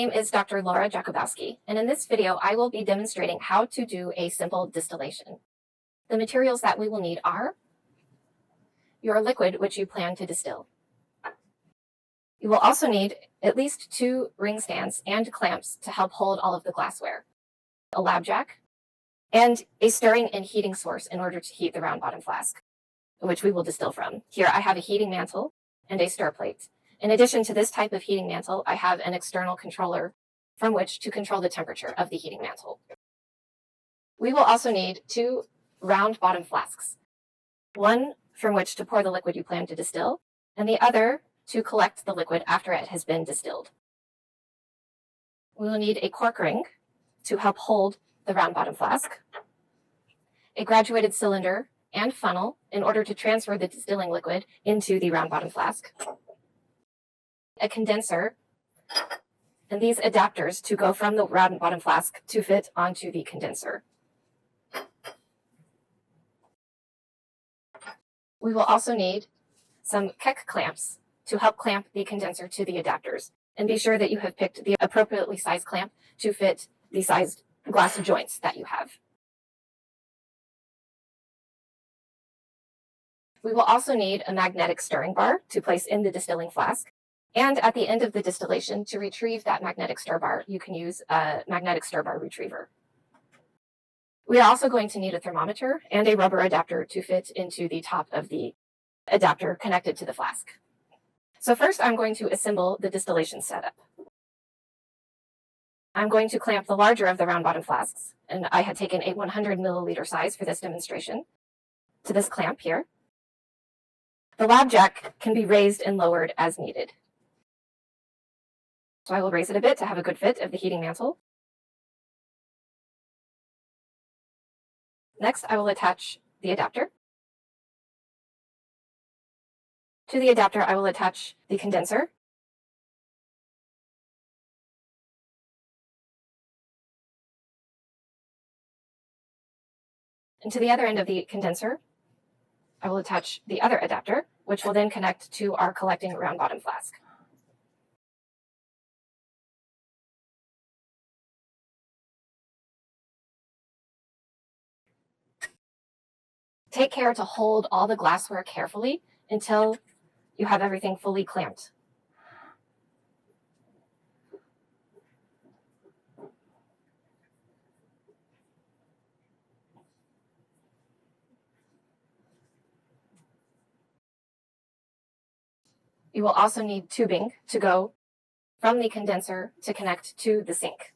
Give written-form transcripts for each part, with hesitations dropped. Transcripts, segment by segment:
name is Dr. Laura Jakubowski, and in this video I will be demonstrating how to do a simple distillation. The materials that we will need are your liquid which you plan to distill. You will also need at least 2 ring stands and clamps to help hold all of the glassware, a lab jack, and a stirring and heating source in order to heat the round bottom flask, which we will distill from. Here I have a heating mantle and a stir plate. In addition to this type of heating mantle, I have an external controller from which to control the temperature of the heating mantle. We will also need 2 round bottom flasks, one from which to pour the liquid you plan to distill, and the other to collect the liquid after it has been distilled. We will need a cork ring to help hold the round bottom flask, a graduated cylinder and funnel in order to transfer the distilling liquid into the round bottom flask, a condenser, and these adapters to go from the round bottom flask to fit onto the condenser. We will also need some Keck clamps to help clamp the condenser to the adapters, and be sure that you have picked the appropriately sized clamp to fit the sized glass joints that you have. We will also need a magnetic stirring bar to place in the distilling flask, and at the end of the distillation, to retrieve that magnetic stir bar, you can use a magnetic stir bar retriever. We are also going to need a thermometer and a rubber adapter to fit into the top of the adapter connected to the flask. So first I'm going to assemble the distillation setup. I'm going to clamp the larger of the round bottom flasks, and I had taken a 100 milliliter size for this demonstration, to this clamp here. The lab jack can be raised and lowered as needed. So I will raise it a bit to have a good fit of the heating mantle. Next, I will attach the adapter. To the adapter, I will attach the condenser. And to the other end of the condenser, I will attach the other adapter, which will then connect to our collecting round bottom flask. Take care to hold all the glassware carefully until you have everything fully clamped. You will also need tubing to go from the condenser to connect to the sink.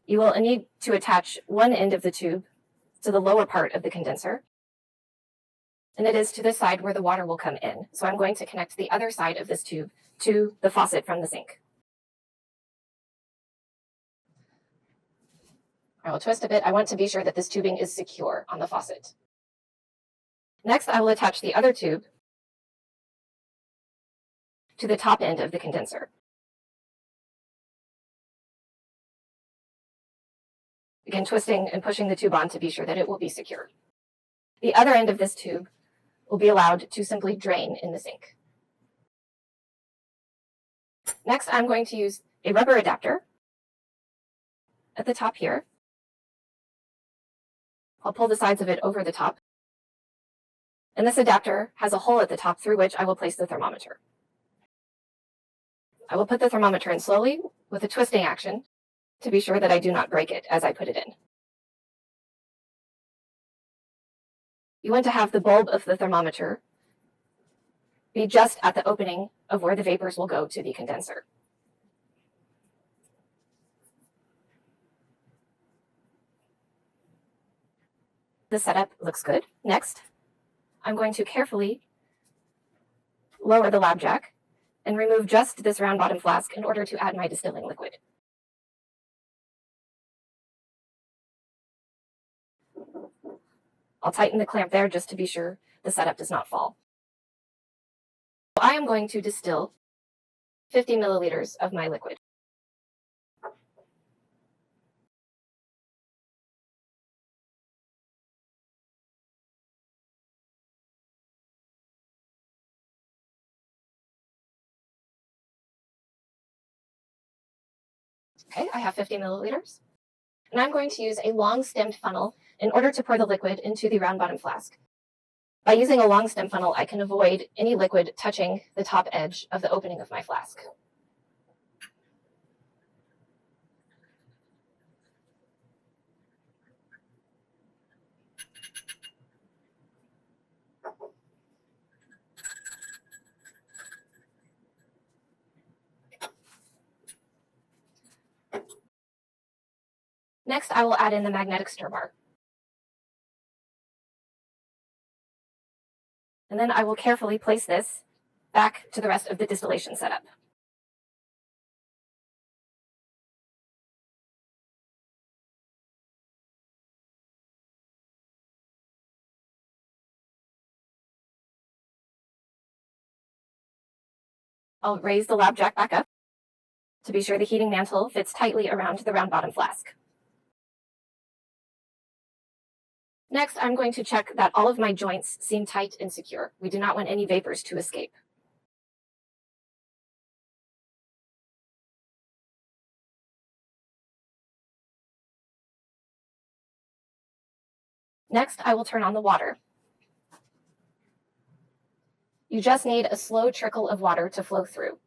You will need to attach one end of the tube to the lower part of the condenser, and it is to this side where the water will come in. So I'm going to connect the other side of this tube to the faucet from the sink. I will twist a bit. I want to be sure that this tubing is secure on the faucet. Next, I will attach the other tube to the top end of the condenser. Again, twisting and pushing the tube on to be sure that it will be secure. The other end of this tube will be allowed to simply drain in the sink. Next, I'm going to use a rubber adapter at the top here. I'll pull the sides of it over the top. And this adapter has a hole at the top through which I will place the thermometer. I will put the thermometer in slowly with a twisting action to be sure that I do not break it as I put it in. You want to have the bulb of the thermometer be just at the opening of where the vapors will go to the condenser. The setup looks good. Next, I'm going to carefully lower the lab jack and remove just this round bottom flask in order to add my distilling liquid. I'll tighten the clamp there just to be sure the setup does not fall. I am going to distill 50 milliliters of my liquid. Okay, I have 50 milliliters. And I'm going to use a long-stemmed funnel in order to pour the liquid into the round bottom flask. By using a long stem funnel, I can avoid any liquid touching the top edge of the opening of my flask. Next, I will add in the magnetic stir bar. And then I will carefully place this back to the rest of the distillation setup. I'll raise the lab jack back up to be sure the heating mantle fits tightly around the round bottom flask. Next, I'm going to check that all of my joints seem tight and secure. We do not want any vapors to escape. Next, I will turn on the water. You just need a slow trickle of water to flow through.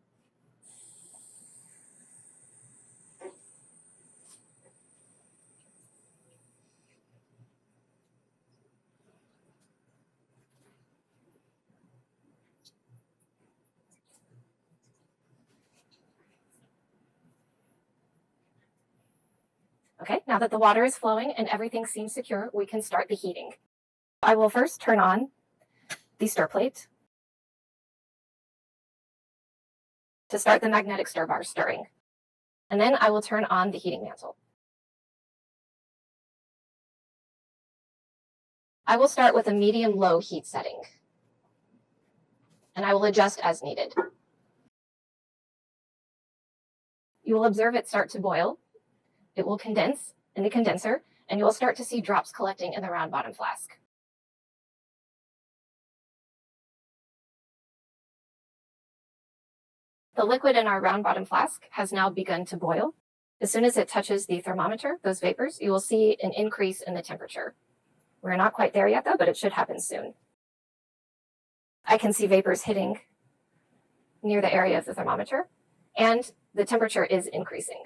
Okay, now that the water is flowing and everything seems secure, we can start the heating. I will first turn on the stir plate to start the magnetic stir bar stirring. And then I will turn on the heating mantle. I will start with a medium-low heat setting, and I will adjust as needed. You will observe it start to boil. It will condense in the condenser, and you will start to see drops collecting in the round bottom flask. The liquid in our round bottom flask has now begun to boil. As soon as it touches the thermometer, those vapors, you will see an increase in the temperature. We're not quite there yet though, but it should happen soon. I can see vapors hitting near the area of the thermometer, and the temperature is increasing.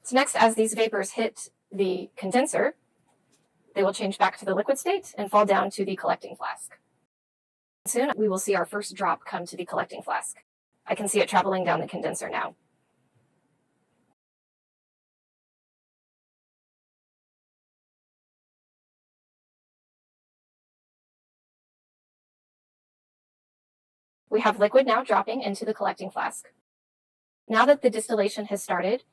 So next, as these vapors hit the condenser, they will change back to the liquid state and fall down to the collecting flask. Soon, we will see our first drop come to the collecting flask. I can see it traveling down the condenser now. We have liquid now dropping into the collecting flask. Now that the distillation has started,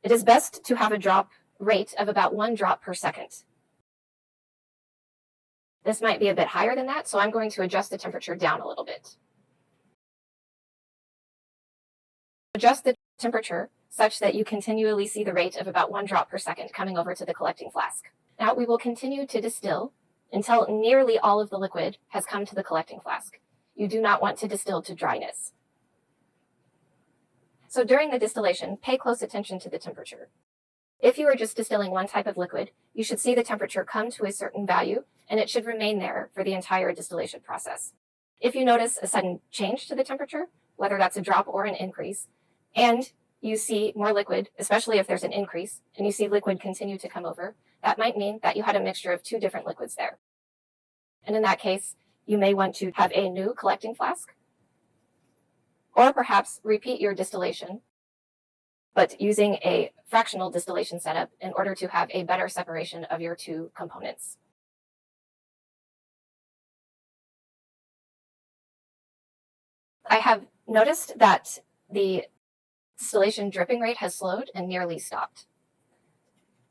it is best to have a drop rate of about 1 drop per second. This might be a bit higher than that, so I'm going to adjust the temperature down a little bit. Adjust the temperature such that you continually see the rate of about 1 drop per second coming over to the collecting flask. Now we will continue to distill until nearly all of the liquid has come to the collecting flask. You do not want to distill to dryness. So during the distillation, pay close attention to the temperature. If you are just distilling one type of liquid, you should see the temperature come to a certain value, and it should remain there for the entire distillation process. If you notice a sudden change to the temperature, whether that's a drop or an increase, and you see more liquid, especially if there's an increase, and you see liquid continue to come over, that might mean that you had a mixture of 2 different liquids there. And in that case, you may want to have a new collecting flask, or perhaps repeat your distillation, but using a fractional distillation setup in order to have a better separation of your 2 components. I have noticed that the distillation dripping rate has slowed and nearly stopped.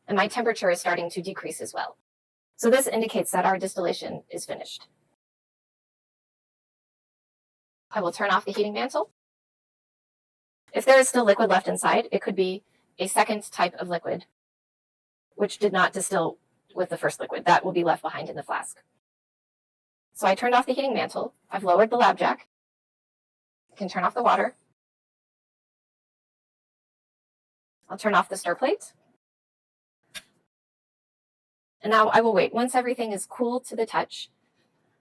And my temperature is starting to decrease as well. So this indicates that our distillation is finished. I will turn off the heating mantle. If there is still liquid left inside, it could be a second type of liquid, which did not distill with the first liquid. That will be left behind in the flask. So I turned off the heating mantle. I've lowered the lab jack. I can turn off the water. I'll turn off the stir plate. And now I will wait. Once everything is cool to the touch,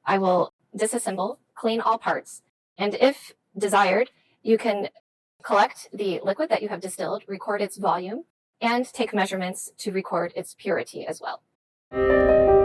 I will disassemble, clean all parts, and if desired, you can collect the liquid that you have distilled, record its volume, and take measurements to record its purity as well.